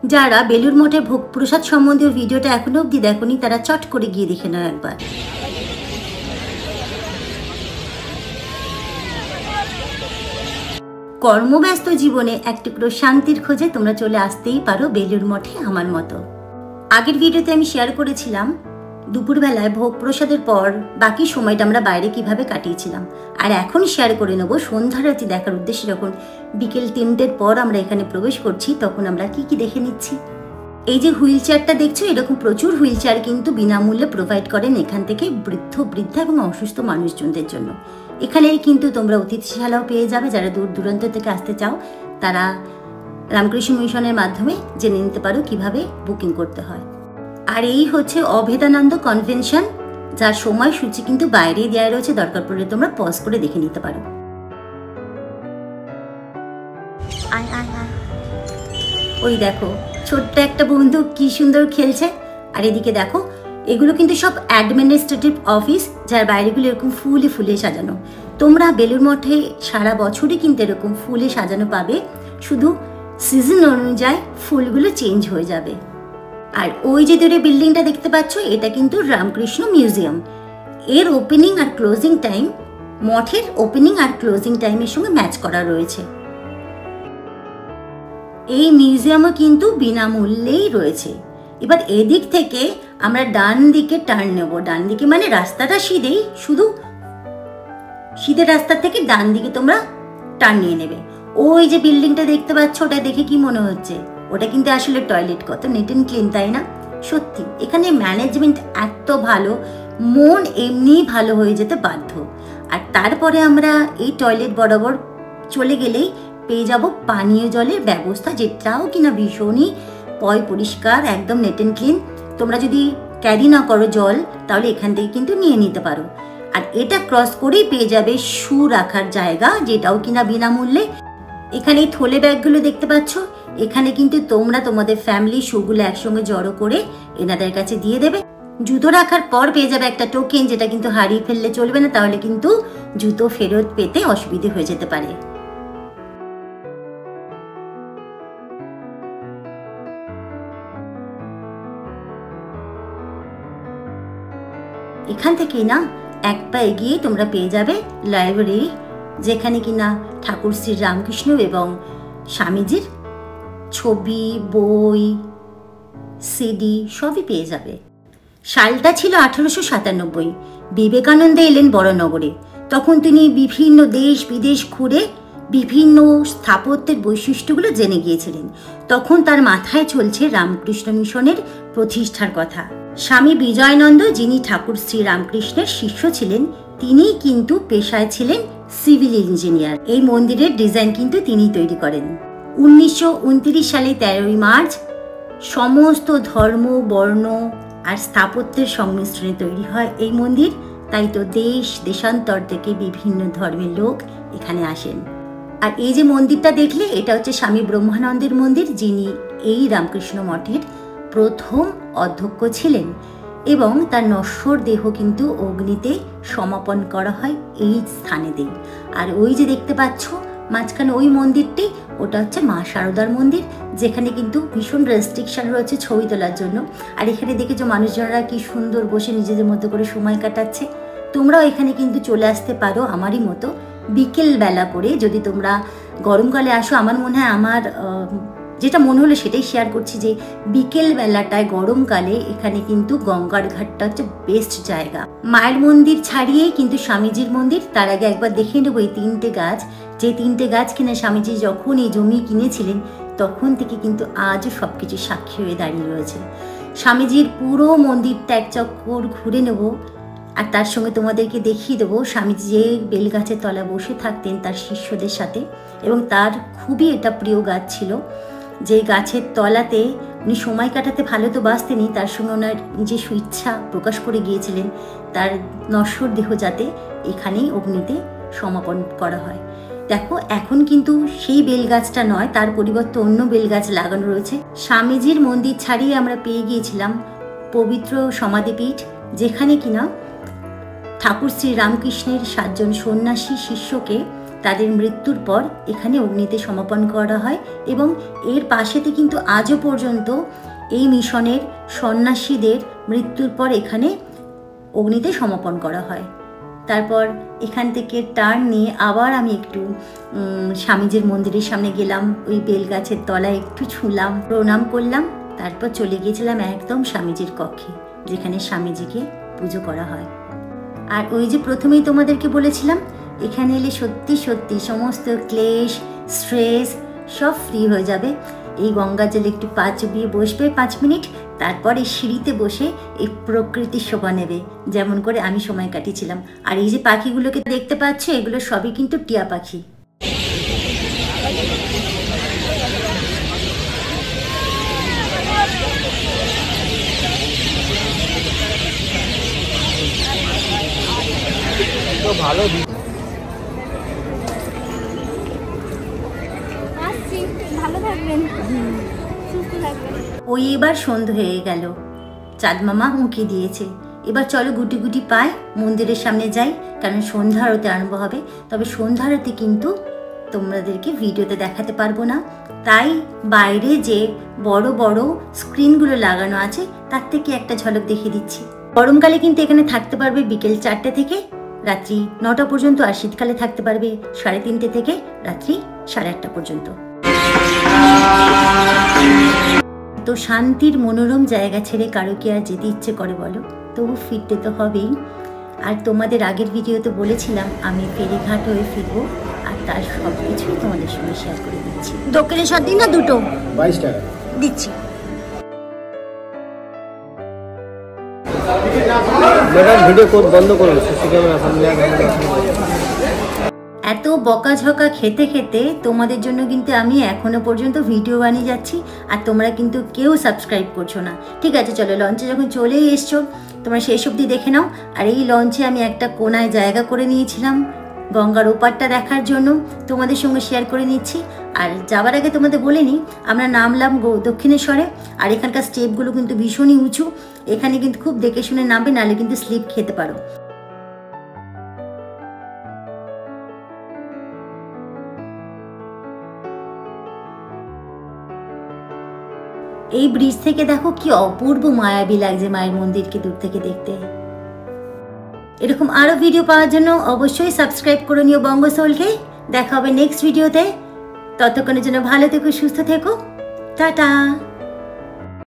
যারা বেলুড় মঠে ভোগ প্রসাদ সম্বন্ধীয় ভিডিওটা এখনো অবধি দেখোনি তারা চট করে গিয়ে দেখে নাও একবার। কর্মব্যস্ত জীবনে এক টুকরো শান্তির খোঁজে তোমরা চলে আসতেই পারো বেলুড় মঠে আমার মতো। আগের ভিডিওতে আমি শেয়ার করেছিলাম দুপুরবেলায় ভোগ প্রসাদের পর বাকি সময়টা আমরা বাইরে কিভাবে কাটিয়েছিলাম, আর এখন শেয়ার করে নেব সন্ধ্যারতি দেখার উদ্দেশ্যে যখন বিকেল 3টের পর আমরা এখানে প্রবেশ করছি তখন আমরা কি কি দেখে নিচ্ছি। এই যে হুইল চেয়ারটা দেখছো, এরকম প্রচুর হুইল চেয়ার কিন্তু বিনামূল্যে প্রোভাইড করেন এখান থেকে বৃদ্ধা এবং অসুস্থ মানুষজনদের জন্য। এখানে কিন্তু তোমরা অতিথিশালাও পেয়ে যাবে। যারা দূর দূরান্ত থেকে আসতে চাও তারা রামকৃষ্ণ মিশনের মাধ্যমে জেনে নিতে পারো কিভাবে বুকিং করতে হয়। আর এই হচ্ছে অভেদানন্দ কনভেনশন, যার সময়সূচি কিন্তু বাইরে দেওয়া রয়েছে, দরকার পড়লে তোমরা পজ করে দেখে নিতে পারো। ওই দেখো ছোট্ট একটা বন্ধু কি সুন্দর খেলছে। আর এদিকে দেখো এগুলো কিন্তু সব অ্যাডমিনিস্ট্রেটিভ অফিস, যার বাইরেগুলো এরকম ফুলে ফুলে সাজানো। তোমরা বেলুড় মঠে সারা বছরই কিন্তু এরকম ফুলে সাজানো পাবে, শুধু সিজন অনুযায়ী ফুলগুলো চেঞ্জ হয়ে যাবে। আর ওই যে দূরে বিল্ডিংটা দেখতে পাচ্ছ, এটা কিন্তু রামকৃষ্ণ মিউজিয়াম। এর ওপেনিং আর ক্লোজিং টাইম মঠের ওপেনিং আর ক্লোজিং টাইমের সঙ্গে ম্যাচ করা রয়েছে। এই মিউজিয়ামও কিন্তু বিনামূল্যেই রয়েছে। এবার এদিক থেকে আমরা ডান দিকে টার্ন নেব। ডান দিকে মানে রাস্তাটা সিধেই, শুধু সিধে রাস্তা থেকে ডান দিকে তোমরা টার্ন নিয়ে নেবে। ওই যে বিল্ডিংটা দেখতে পাচ্ছ, ওটা দেখে কি মনে হচ্ছে? ওটা কিন্তু আসলে টয়লেট। কত নিট অ্যান্ড ক্লিন, তাই না? সত্যি এখানে ম্যানেজমেন্ট এত ভালো, মন এমনিই ভালো হয়ে যেতে বাধ্য। আর তারপরে আমরা এই টয়লেট বরাবর চলে গেলেই পেয়ে যাব পানীয় জলের ব্যবস্থা, যেটাও কিনা ভীষণই পরিষ্কার, একদম নেট অ্যান্ড ক্লিন। তোমরা যদি ক্যারি না করো জল, তাহলে এখান থেকে কিন্তু নিয়ে নিতে পারো। আর এটা ক্রস করেই পেয়ে যাবে শু রাখার জায়গা, যেটাও কিনা বিনামূল্যে। এখানে এই থলে ব্যাগগুলো দেখতে পাচ্ছ, এখানে কিন্তু তোমরা তোমাদের ফ্যামিলি শুগুলো একসঙ্গে জড়ো করে এনাদের কাছে দিয়ে দেবে। জুতো রাখার পর পেয়ে যাবে একটা টোকেন, যেটা কিন্তু হারিয়ে ফেললে চলবে না, তাহলে কিন্তু জুতো ফেরত পেতে অসুবিধে হয়ে যেতে পারে। এখান থেকেই না এক পা এগিয়ে তোমরা পেয়ে যাবে লাইব্রেরি, যেখানে কিনা ঠাকুর শ্রী রামকৃষ্ণ এবং স্বামীজির ছবি, বই, সিডি সবই পেয়ে যাবে। সালটা ছিল 1897। বিবেকানন্দ এলেন বড়নগরে। তখন তিনি বিভিন্ন দেশ বিদেশ ঘুরে বিভিন্ন স্থাপত্যের বৈশিষ্ট্যগুলো জেনে গিয়েছিলেন। তখন তার মাথায় চলছে রামকৃষ্ণ মিশনের প্রতিষ্ঠার কথা। স্বামী বিজয়ানন্দ, যিনি ঠাকুর শ্রী রামকৃষ্ণের শিষ্য ছিলেন, তিনি কিন্তু পেশায় ছিলেন সিভিল ইঞ্জিনিয়ার। এই মন্দিরের ডিজাইন কিন্তু তিনিই তৈরি করেন। 1929 সালে 13ই মার্চ সমস্ত ধর্ম, বর্ণ আর স্থাপত্যের সংমিশ্রণে তৈরি হয় এই মন্দির। তাই তো দেশ দেশান্তর থেকে বিভিন্ন ধর্মের লোক এখানে আসেন। আর এই যে মন্দিরটা দেখলে, এটা হচ্ছে স্বামী ব্রহ্মানন্দের মন্দির, যিনি এই রামকৃষ্ণ মঠের প্রথম অধ্যক্ষ ছিলেন, এবং তার নশ্বর দেহ কিন্তু অগ্নিতে সমাপন করা হয় এই স্থানেতেই। আর ওই যে দেখতে পাচ্ছ মাঝখানে ওই মন্দিরটি, ওটা হচ্ছে মা শারদার মন্দির, যেখানে কিন্তু ভীষণ রেস্ট্রিকশন রয়েছে ছবি তোলার জন্য। আর এখানে দেখেছো মানুষজনরা কি সুন্দর বসে নিজেদের মতো করে সময় কাটাচ্ছে। তোমরাও এখানে কিন্তু চলে আসতে পারো আমারই মতো বিকেল বেলা করে। যদি তোমরা গরমকালে আসো, আমার মনে হয় আমার যেটা মনে হলো সেটাই শেয়ার করছি, যে বিকেল বেলাটায় গরমকালে এখানে কিন্তু গঙ্গার ঘাটটা হচ্ছে বেস্ট জায়গা। মায়ের মন্দির ছাড়িয়েই কিন্তু স্বামীজির মন্দির। তার আগে একবার দেখে নেবো এই 3টে গাছ, যে 3টে গাছ কিনা স্বামীজি যখন এই জমি কিনেছিলেন তখন থেকে কিন্তু আজও সবকিছু সাক্ষী হয়ে দাঁড়িয়ে রয়েছে। স্বামীজির পুরো মন্দিরটা এক চক্কর ঘুরে নেব, আর তার সঙ্গে তোমাদেরকে দেখিয়ে দেবো স্বামীজি যে বেলগাছের তলায় বসে থাকতেন তার শিষ্যদের সাথে, এবং তার খুবই এটা প্রিয় গাছ ছিল, যে গাছের তলাতে উনি সময় কাটাতে ভালো তো বাসতেনি, তার সঙ্গে ওনার নিজস্ব ইচ্ছা প্রকাশ করে গিয়েছিলেন তার নশ্বর দেহ যাতে এখানেই অগ্নিতে সমাপন করা হয়। দেখো এখন কিন্তু সেই বেলগাছটা নয়, তার পরিবর্তে অন্য বেলগাছ লাগানো রয়েছে। স্বামীজির মন্দির ছাড়িয়ে আমরা পেয়ে গিয়েছিলাম পবিত্র সমাধিপীঠ, যেখানে কিনা ঠাকুর শ্রী রামকৃষ্ণের 7 জন সন্ন্যাসী শিষ্যকে তাদের মৃত্যুর পর এখানে অগ্নিতে সমাপন করা হয় এবং এর পাশেতে কিন্তু আজও পর্যন্ত এই মিশনের সন্ন্যাসীদের মৃত্যুর পর এখানে অগ্নিতে সমাপন করা হয়। তারপর এখান থেকে টার্ন নিয়ে আবার আমি একটু স্বামীজির মন্দিরের সামনে গেলাম, ওই বেলগাছের তলায় একটু ছুঁলাম, প্রণাম করলাম, তারপর চলে গিয়েছিলাম একদম স্বামীজির কক্ষে, যেখানে স্বামীজিকে পুজো করা হয়। আর ওই যে প্রথমেই তোমাদেরকে বলেছিলাম, এখানে এলে সত্যি সত্যি সমস্ত ক্লেশ, স্ট্রেস সব ফ্রি হয়ে যাবে। এই গঙ্গা জলে একটু পা চুবিয়ে বসবে 5 মিনিট, তারপর এই সিঁড়িতে বসে এই প্রকৃতির শোভা নেবে, যেমন করে আমি সময় কাটিয়েছিলাম। আর এই যে পাখিগুলোকে দেখতে পাচ্ছ, এগুলো সবই কিন্তু টিয়া পাখি। ভালো ওই এবার সন্ধ্যে হয়ে গেল, চাঁদ মামা উঁকি দিয়েছে। এবার চলো গুটি গুটি পায় মন্দিরের সামনে যাই, কারণ সন্ধ্যা আরতি আরম্ভ হবে। তবে সন্ধ্যা আরতি কিন্তু তোমাদেরকে ভিডিওতে দেখাতে পারবো না, তাই বাইরে যে বড় বড় স্ক্রিনগুলো লাগানো আছে তার থেকে একটা ঝলক দেখিয়ে দিচ্ছি। গরমকালে কিন্তু এখানে থাকতে পারবে বিকেল 4টে থেকে রাত্রি 9টা পর্যন্ত, আর শীতকালে থাকতে পারবে 3:30 থেকে রাত্রি 8:30 পর্যন্ত। তো শান্তির মনোরম জায়গা ছেড়ে কারো কি আর যেতে ইচ্ছে করে বলো? তবু ফিরতে তো হবেই। আর তোমাদের আগের ভিডিওতে বলেছিলাম আমি ফেরিঘাট হয়ে ফিরবো, আর তার সব কিছুই তোমাদের সঙ্গে শেয়ার করে দিচ্ছি। দক্ষিণেশ্বর দিন না দুটো 22 টাকা দিচ্ছি। ভিডিও কোড বন্ধ করুন, সিসি ক্যামেরা সামনে। এত বকাঝকা খেতে খেতে তোমাদের জন্য কিন্তু আমি এখনো পর্যন্ত ভিডিও বানিয়ে যাচ্ছি, আর তোমরা কিন্তু কেউ সাবস্ক্রাইব করছো না। ঠিক আছে, চলো লঞ্চে যখন চলেই এসছো তোমরা শেষ অবধি দেখে নাও। আর এই লঞ্চে আমি একটা কোনায় জায়গা করে নিয়েছিলাম গঙ্গার ওপারটা দেখার জন্য, তোমাদের সঙ্গে শেয়ার করে নিচ্ছি। আর যাবার আগে তোমাদের বলে নিই, আমরা নামলাম দক্ষিণেশ্বরে, আর এখানকার স্টেপগুলো কিন্তু ভীষণই উঁচু। এখানে কিন্তু খুব দেখে শুনে নামবে, নাহলে কিন্তু স্লিপ খেতে পারো। এই ব্রিজ থেকে দেখো কি অপূর্ব মায়াবী লাগছে মায়ের মন্দিরকে দূর থেকে দেখতে। এরকম আরো ভিডিও পাওয়ার জন্য অবশ্যই সাবস্ক্রাইব করে নিও বঙ্গসোলকে। দেখা হবে নেক্সট ভিডিওতে। ততক্ষণের জন্য ভালো থেকো, সুস্থ থেকো, টাটা।